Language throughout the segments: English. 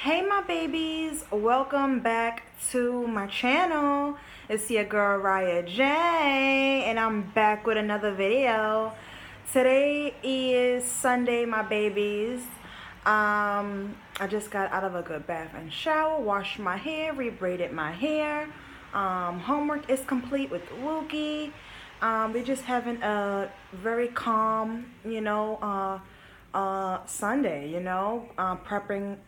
Hey my babies, welcome back to my channel. It's your girl Riahjay and I'm back with another video. Today is Sunday, my babies. I just got out of a good bath and shower, washed my hair, rebraided my hair. Homework is complete with Wookie. We're just having a very calm, Sunday,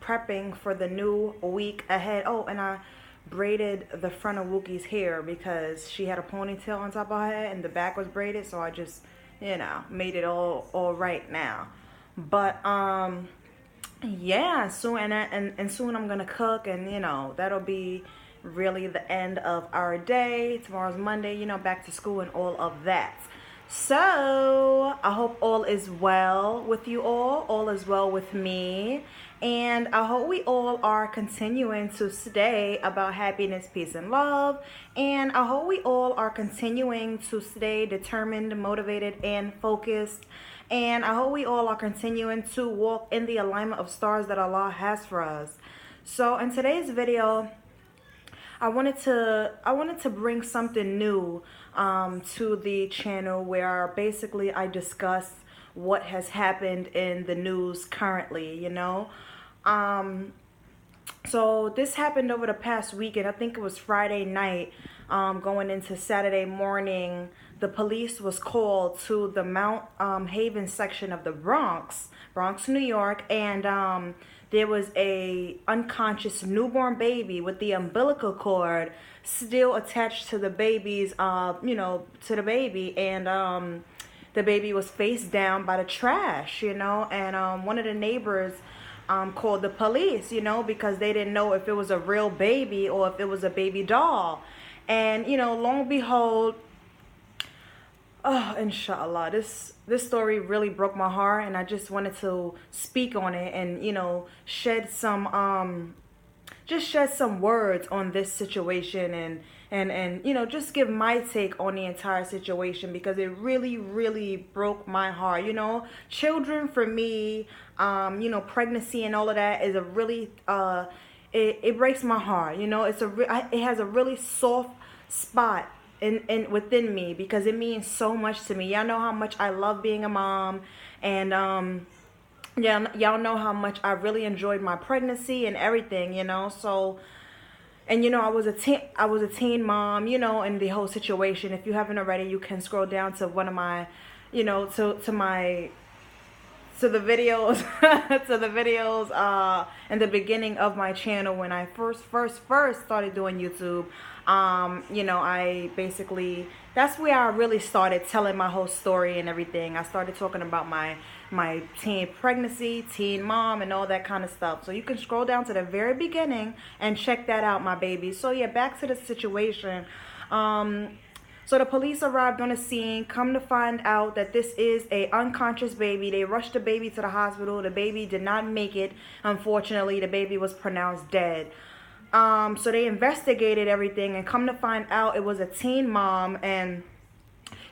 prepping for the new week ahead. Oh, and I braided the front of Wookie's hair because she had a ponytail on top of her head and the back was braided, so I just, made it all right now. But yeah, soon and soon I'm gonna cook, and that'll be really the end of our day. Tomorrow's Monday, back to school and all of that. So I hope all is well with you all is well with me, and I hope we all are continuing to stay about happiness, peace, and love, and I hope we all are continuing to stay determined, motivated, and focused, and I hope we all are continuing to walk in the alignment of stars that Allah has for us. So in today's video, I wanted to bring something new to the channel where basically I discuss what has happened in the news currently, So this happened over the past weekend. I think it was Friday night, going into Saturday morning. The police was called to the Mount Haven section of the Bronx, New York, and there was a unconscious newborn baby with the umbilical cord still attached to the baby's, to the baby, and the baby was face down by the trash, and one of the neighbors called the police, because they didn't know if it was a real baby or if it was a baby doll. And, lo and behold, oh, inshallah, this story really broke my heart, and I just wanted to speak on it and, shed some words on this situation and just give my take on the entire situation, because it really, really broke my heart. Children for me, pregnancy and all of that is a really, it breaks my heart. It has a really soft spot in within me, because it means so much to me. Y'all know how much I love being a mom, and yeah, y'all know how much I really enjoyed my pregnancy and everything, so, and I was a teen mom, in the whole situation. If you haven't already, you can scroll down to one of my, to the videos to the videos in the beginning of my channel when I first started doing YouTube. I basically, that's where I really started telling my whole story and everything. I started talking about my teen pregnancy, teen mom, and all that kind of stuff. So you can scroll down to the very beginning and check that out, my baby. So yeah, back to the situation. So the police arrived on the scene, come to find out that this is a unconscious baby. They rushed the baby to the hospital. The baby did not make it. Unfortunately, the baby was pronounced dead. So they investigated everything and come to find out it was a teen mom. And,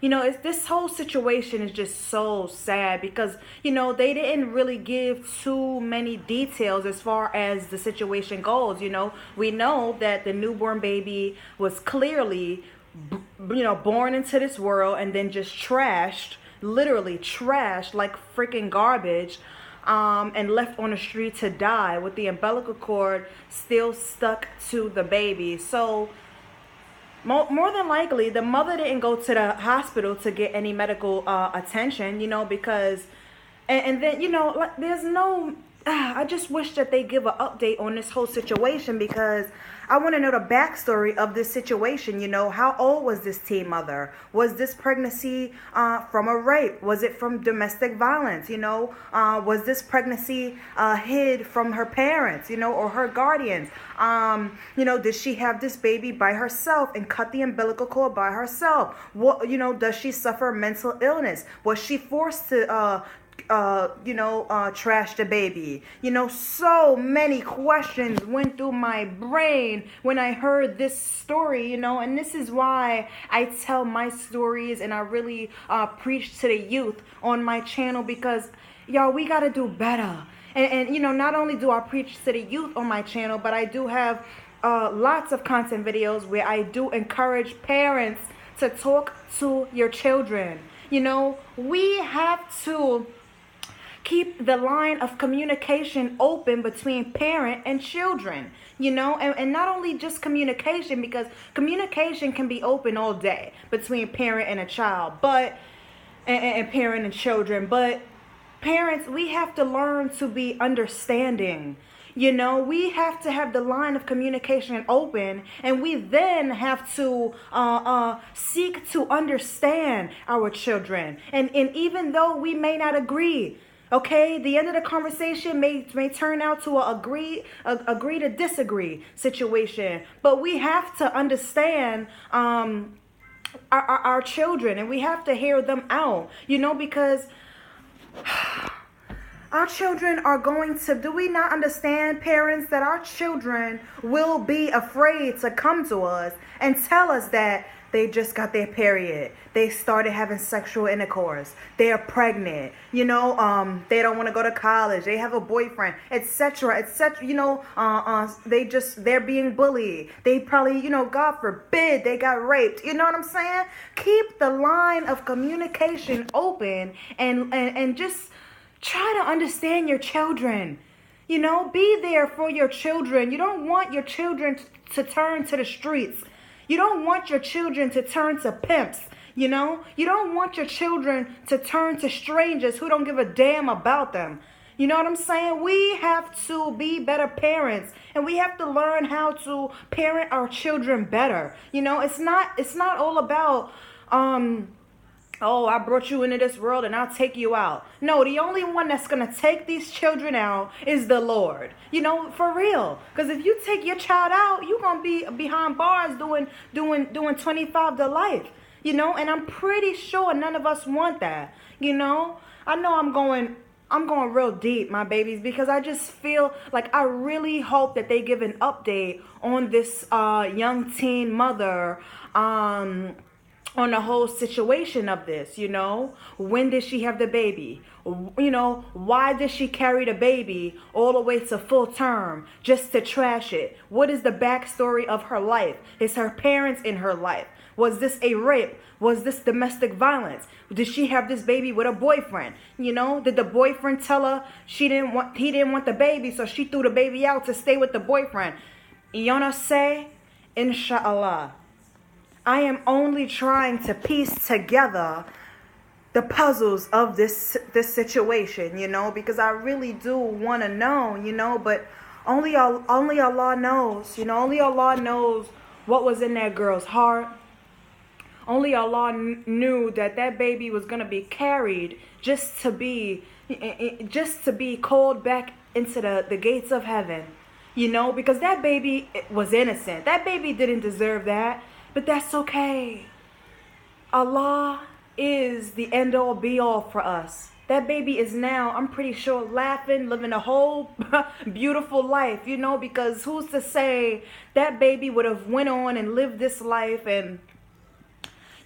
this whole situation is just so sad because, they didn't really give too many details as far as the situation goes. We know that the newborn baby was clearly born into this world and then just trashed, literally trashed like freaking garbage, and left on the street to die with the umbilical cord still stuck to the baby. So more than likely the mother didn't go to the hospital to get any medical attention, because and then there's no I just wish that they give an update on this whole situation, because I want to know the backstory of this situation. How old was this teen mother? Was this pregnancy from a rape? Was it from domestic violence? Was this pregnancy hid from her parents, or her guardians? Did she have this baby by herself and cut the umbilical cord by herself? What, does she suffer mental illness? Was she forced to trash the baby? So many questions went through my brain when I heard this story, and this is why I tell my stories and I really preach to the youth on my channel, because y'all, we gotta do better. And not only do I preach to the youth on my channel, but I do have lots of content videos where I do encourage parents to talk to your children. We have to keep the line of communication open between parent and children, and not only just communication, because communication can be open all day between parent and a child, but and parent and children. But parents, we have to learn to be understanding. We have to have the line of communication open, and we then have to seek to understand our children. And even though we may not agree, okay, the end of the conversation may turn out to a agree to disagree situation, but we have to understand our children, and we have to hear them out, because our children are going to, do we not understand, parents, that our children will be afraid to come to us and tell us that they just got their period, they started having sexual intercourse, they are pregnant, they don't want to go to college, they have a boyfriend, etc., they're being bullied, they probably, God forbid, they got raped. You know what I'm saying? Keep the line of communication open, and just try to understand your children. Be there for your children. You don't want your children to turn to the streets. You don't want your children to turn to pimps. You don't want your children to turn to strangers who don't give a damn about them. You know what I'm saying? We have to be better parents, and we have to learn how to parent our children better. It's not all about oh, I brought you into this world and I'll take you out. No, the only one that's going to take these children out is the Lord. For real. Because if you take your child out, you're going to be behind bars doing 25 to life. And I'm pretty sure none of us want that. I know I'm going real deep, my babies, because I just feel like I really hope that they give an update on this young teen mother, on the whole situation of this. When did she have the baby? Why did she carry the baby all the way to full term just to trash it? What is the backstory of her life? Is her parents in her life? Was this a rape? Was this domestic violence? Did she have this baby with a boyfriend? Did the boyfriend tell her he didn't want the baby, so she threw the baby out to stay with the boyfriend? Say, inshallah. I am only trying to piece together the puzzles of this situation, because I really do want to know, but only Allah knows, only Allah knows what was in that girl's heart. Only Allah knew that baby was going to be carried just to be called back into the gates of heaven, because that baby was innocent. That baby didn't deserve that. But that's okay. Allah is the end all be all for us. That baby is now, I'm pretty sure, laughing, living a whole beautiful life, because who's to say that baby would have went on and lived this life and,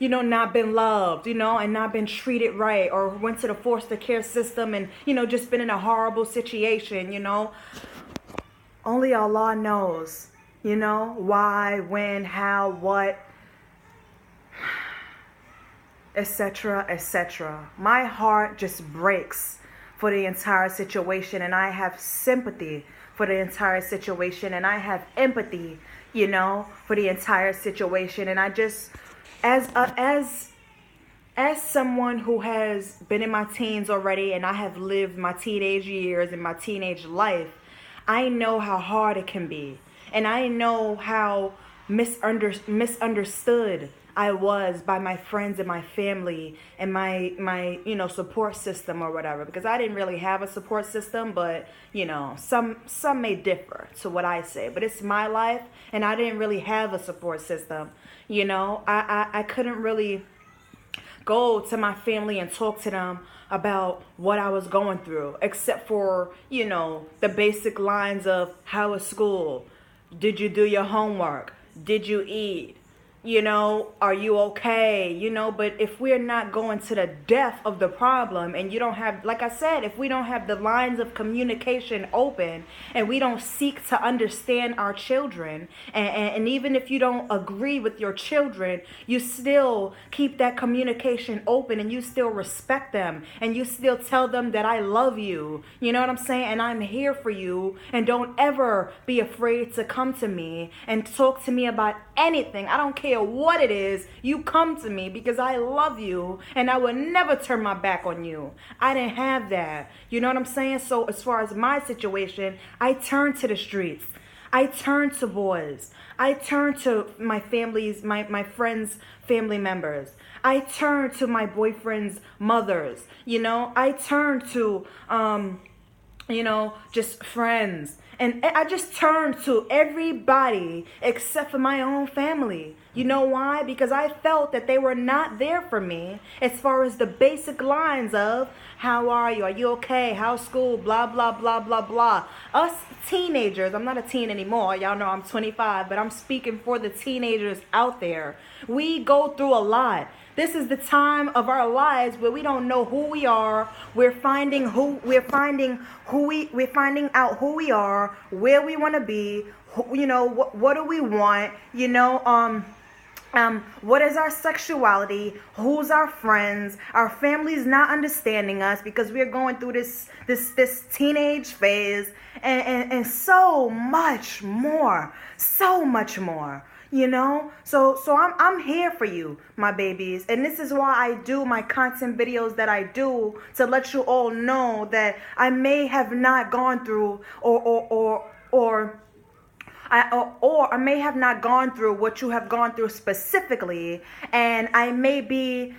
not been loved, and not been treated right, or went to the foster care system and, just been in a horrible situation, Only Allah knows. Why, when, how, what, etc., etc. My heart just breaks for the entire situation, and I have sympathy for the entire situation, and I have empathy, for the entire situation. And I just, as someone who has been in my teens already, and I have lived my teenage years and my teenage life, I know how hard it can be. And I know how misunderstood I was by my friends and my family and my support system or whatever, because I didn't really have a support system, but some may differ to what I say, but it's my life, and I didn't really have a support system. I couldn't really go to my family and talk to them about what I was going through, except for the basic lines of how was school, did you do your homework, did you eat, are you okay? But if we're not going to the depth of the problem, and you don't have, like I said, if we don't have the lines of communication open, and we don't seek to understand our children, and even if you don't agree with your children, you still keep that communication open, and you still respect them, and you still tell them that I love you. You know what I'm saying? And I'm here for you, and don't ever be afraid to come to me and talk to me about anything. I don't care what it is. You come to me because I love you, and I will never turn my back on you. I didn't have that. You know what I'm saying? So as far as my situation, I turned to the streets. I turned to boys. I turned to my friends' family members. I turned to my boyfriend's mothers. I turned to just friends. And I just turned to everybody except for my own family. You know why? Because I felt that they were not there for me as far as the basic lines of, how are you? Are you okay? How's school? Blah, blah, blah, blah, blah. Us teenagers, I'm not a teen anymore. Y'all know I'm 25, but I'm speaking for the teenagers out there. We go through a lot. This is the time of our lives where we don't know who we are. We're finding out who we are, where we want to be. What do we want? What is our sexuality? Who's our friends? Our family's not understanding us because we're going through this teenage phase, and so much more. So much more. So I'm here for you, my babies, and this is why I do my content videos that I do, to let you all know that I may have not gone through or I may have not gone through what you have gone through specifically, and I may be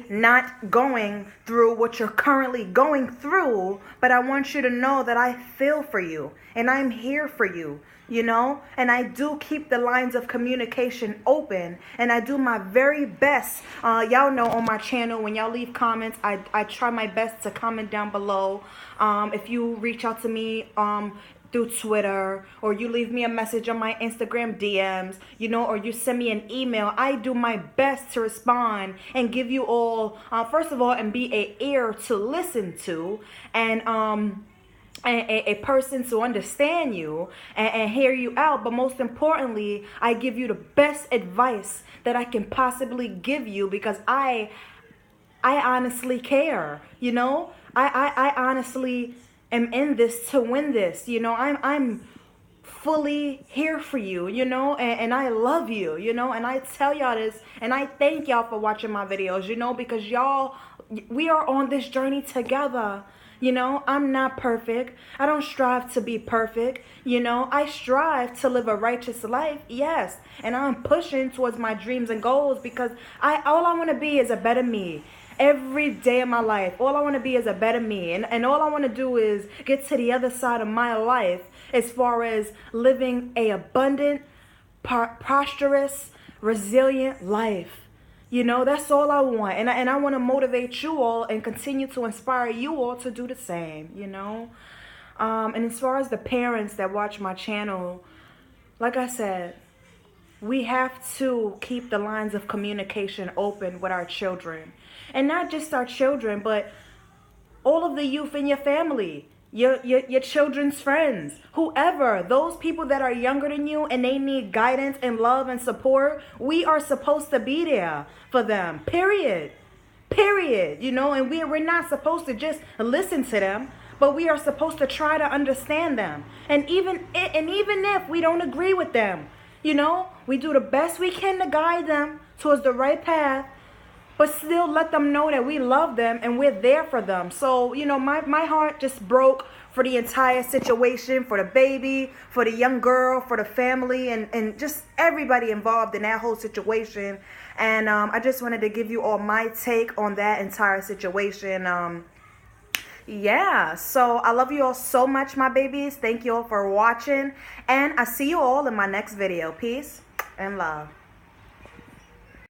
not going through what you're currently going through, but I want you to know that I feel for you and I'm here for you, and I do keep the lines of communication open, and I do my very best. Y'all know on my channel, when y'all leave comments, I try my best to comment down below. If you reach out to me, through Twitter, or you leave me a message on my Instagram DMs, or you send me an email, I do my best to respond and give you all, first of all, and be an ear to listen to, and a person to understand you and hear you out. But most importantly, I give you the best advice that I can possibly give you, because I honestly care. I honestly am in this to win this. I'm fully here for you, and I love you, and I tell y'all this, and I thank y'all for watching my videos, because we are on this journey together. I'm not perfect. I don't strive to be perfect. I strive to live a righteous life. Yes. And I'm pushing towards my dreams and goals, because all I want to be is a better me. Every day of my life, all I want to be is a better me. And all I want to do is get to the other side of my life as far as living a abundant, prosperous, resilient life. That's all I want. And I want to motivate you all and continue to inspire you all to do the same, And as far as the parents that watch my channel, like I said, we have to keep the lines of communication open with our children. And not just our children, but all of the youth in your family, your children's friends, whoever, those people that are younger than you and they need guidance and love and support. We are supposed to be there for them, period. And we're not supposed to just listen to them, but we are supposed to try to understand them. And even if we don't agree with them, we do the best we can to guide them towards the right path, but still let them know that we love them and we're there for them. So, my heart just broke for the entire situation, for the baby, for the young girl, for the family, and just everybody involved in that whole situation. And I just wanted to give you all my take on that entire situation. Yeah, so I love you all so much, my babies. Thank you all for watching, and I see you all in my next video. Peace and love.